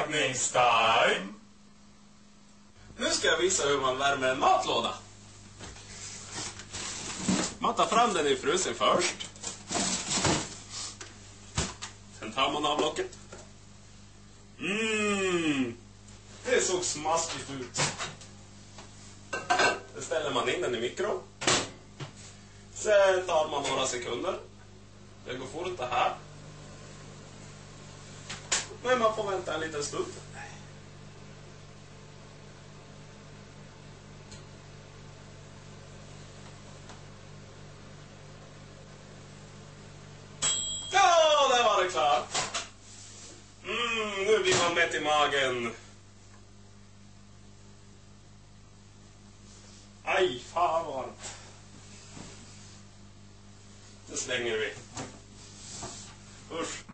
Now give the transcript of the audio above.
Matlagningstime! Nu ska jag visa hur man värmer en matlåda. Man tar fram den i frusen först. Sen tar man av locket. Det såg smaskigt ut. Sen ställer man in den i mikron. Sen tar man några sekunder. Det går fort det här. Men man får vänta en liten stund. Ja, där var det klart. Nu blir man mätt i magen. Aj, fan vad varmt. Det slänger vi. Usch.